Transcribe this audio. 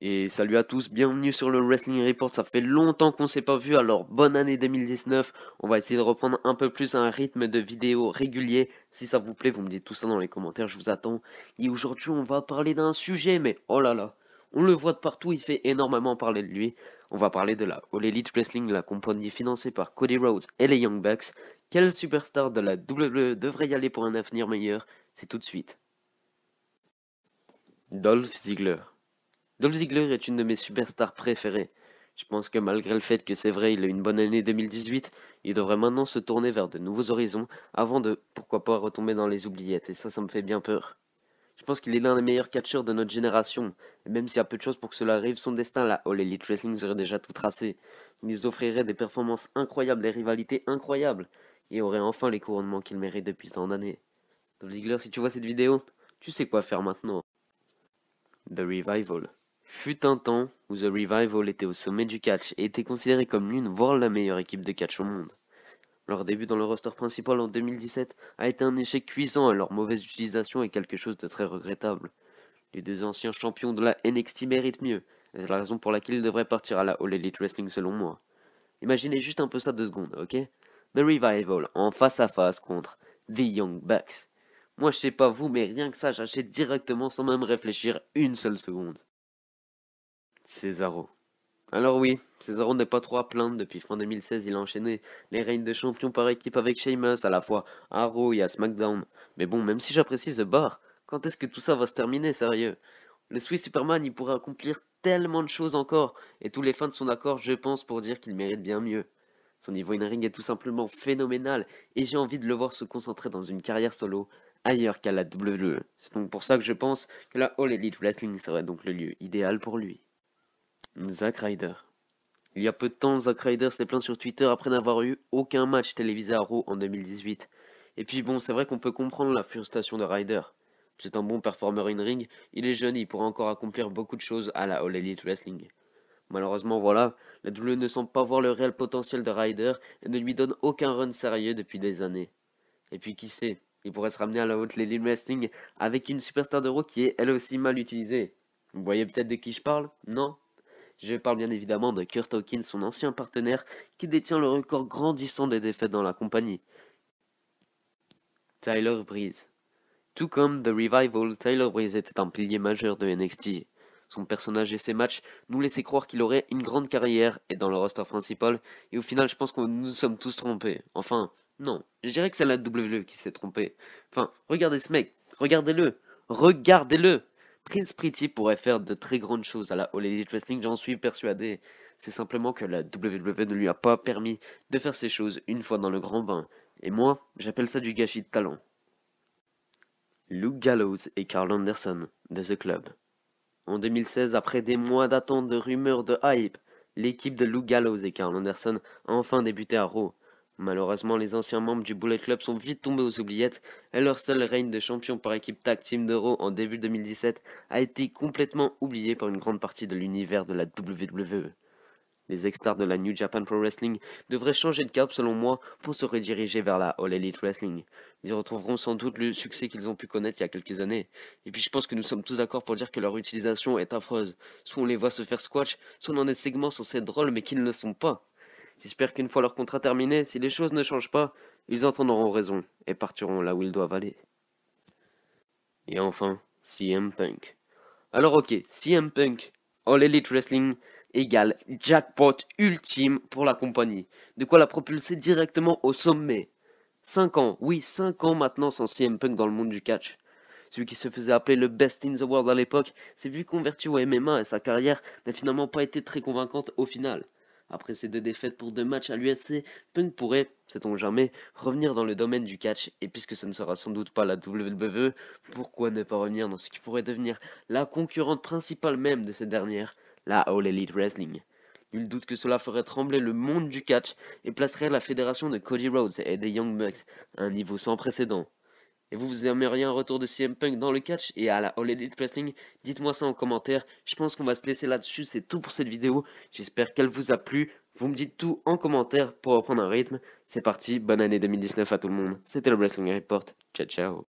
Et salut à tous, bienvenue sur le Wrestling Report. Ça fait longtemps qu'on s'est pas vu, alors bonne année 2019. On va essayer de reprendre un peu plus un rythme de vidéo régulier. Si ça vous plaît, vous me dites tout ça dans les commentaires, je vous attends. Et aujourd'hui, on va parler d'un sujet, mais oh là là, on le voit de partout, il fait énormément parler de lui. On va parler de la All Elite Wrestling, la compagnie financée par Cody Rhodes et les Young Bucks. Quel superstar de la WWE devrait y aller pour un avenir meilleur? C'est tout de suite. Dolph Ziggler. Dolph Ziggler est une de mes superstars préférées. Je pense que malgré le fait que c'est vrai, il a eu une bonne année 2018, il devrait maintenant se tourner vers de nouveaux horizons avant de, pourquoi pas, retomber dans les oubliettes. Et ça me fait bien peur. Je pense qu'il est l'un des meilleurs catcheurs de notre génération. Et même s'il y a peu de choses pour que cela arrive, son destin, la All Elite Wrestling, serait déjà tout tracé. Il nous offrirait des performances incroyables, des rivalités incroyables. Et aurait enfin les couronnements qu'il mérite depuis tant d'années. Dolph Ziggler, si tu vois cette vidéo, tu sais quoi faire maintenant. The Revival. Fut un temps où The Revival était au sommet du catch et était considéré comme l'une, voire la meilleure équipe de catch au monde. Leur début dans le roster principal en 2017 a été un échec cuisant et leur mauvaise utilisation est quelque chose de très regrettable. Les deux anciens champions de la NXT méritent mieux, et c'est la raison pour laquelle ils devraient partir à la All Elite Wrestling selon moi. Imaginez juste un peu ça 2 secondes, ok? The Revival en face à face contre The Young Bucks. Moi je sais pas vous, mais rien que ça j'achète directement sans même réfléchir une seule seconde. Cesaro. Alors oui, Cesaro n'est pas trop à plaindre, depuis fin 2016 il a enchaîné les règnes de champion par équipe avec Sheamus à la fois à Raw et à SmackDown. Mais bon, même si j'apprécie The Bar, quand est-ce que tout ça va se terminer, sérieux? Le Swiss Superman il pourrait accomplir tellement de choses encore, et tous les fans sont d'accord je pense pour dire qu'il mérite bien mieux. Son niveau in-ring est tout simplement phénoménal, et j'ai envie de le voir se concentrer dans une carrière solo ailleurs qu'à la WWE. C'est donc pour ça que je pense que la All Elite Wrestling serait donc le lieu idéal pour lui. Zack Ryder. Il y a peu de temps, Zack Ryder s'est plaint sur Twitter après n'avoir eu aucun match télévisé à Raw en 2018. Et puis bon, c'est vrai qu'on peut comprendre la frustration de Ryder. C'est un bon performeur in-ring, il est jeune et il pourra encore accomplir beaucoup de choses à la All Elite Wrestling. Malheureusement, voilà, la WWE ne semble pas voir le réel potentiel de Ryder et ne lui donne aucun run sérieux depuis des années. Et puis qui sait, il pourrait se ramener à la All Elite Wrestling avec une superstar de Raw qui est elle aussi mal utilisée. Vous voyez peut-être de qui je parle? Non? Je parle bien évidemment de Kurt Hawkins, son ancien partenaire, qui détient le record grandissant des défaites dans la compagnie. Tyler Breeze. Tout comme The Revival, Tyler Breeze était un pilier majeur de NXT. Son personnage et ses matchs nous laissaient croire qu'il aurait une grande carrière et dans le roster principal, et au final je pense que nous nous sommes tous trompés. Enfin, non, je dirais que c'est la WWE qui s'est trompée. Enfin, regardez ce mec, regardez-le, regardez-le. Prince Pretty pourrait faire de très grandes choses à la All Elite Wrestling, j'en suis persuadé. C'est simplement que la WWE ne lui a pas permis de faire ces choses une fois dans le grand bain. Et moi, j'appelle ça du gâchis de talent. Luke Gallows et Carl Anderson de The Club. En 2016, après des mois d'attente, de rumeurs, de hype, l'équipe de Luke Gallows et Carl Anderson a enfin débuté à Raw. Malheureusement, les anciens membres du Bullet Club sont vite tombés aux oubliettes et leur seul règne de champion par équipe tag team de Raw en début 2017 a été complètement oublié par une grande partie de l'univers de la WWE. Les ex-stars de la New Japan Pro Wrestling devraient changer de cap selon moi pour se rediriger vers la All Elite Wrestling. Ils retrouveront sans doute le succès qu'ils ont pu connaître il y a quelques années. Et puis je pense que nous sommes tous d'accord pour dire que leur utilisation est affreuse. Soit on les voit se faire squash, soit dans des segments censés être drôles mais qui ne le sont pas. J'espère qu'une fois leur contrat terminé, si les choses ne changent pas, ils entendront raison et partiront là où ils doivent aller. Et enfin, CM Punk. Alors ok, CM Punk, All Elite Wrestling égale jackpot ultime pour la compagnie. De quoi la propulser directement au sommet. 5 ans, oui 5 ans maintenant sans CM Punk dans le monde du catch. Celui qui se faisait appeler le best in the world à l'époque s'est vu converti au MMA et sa carrière n'a finalement pas été très convaincante au final. Après ces 2 défaites pour 2 matchs à l'UFC, Punk pourrait, sait-on jamais, revenir dans le domaine du catch, et puisque ce ne sera sans doute pas la WWE, pourquoi ne pas revenir dans ce qui pourrait devenir la concurrente principale même de cette dernière, la All Elite Wrestling. Nul doute que cela ferait trembler le monde du catch et placerait la fédération de Cody Rhodes et des Young Bucks à un niveau sans précédent. Et vous aimeriez un retour de CM Punk dans le catch et à la All Elite Wrestling? Dites-moi ça en commentaire. Je pense qu'on va se laisser là-dessus. C'est tout pour cette vidéo. J'espère qu'elle vous a plu. Vous me dites tout en commentaire pour reprendre un rythme. C'est parti. Bonne année 2019 à tout le monde. C'était le Wrestling Report. Ciao, ciao.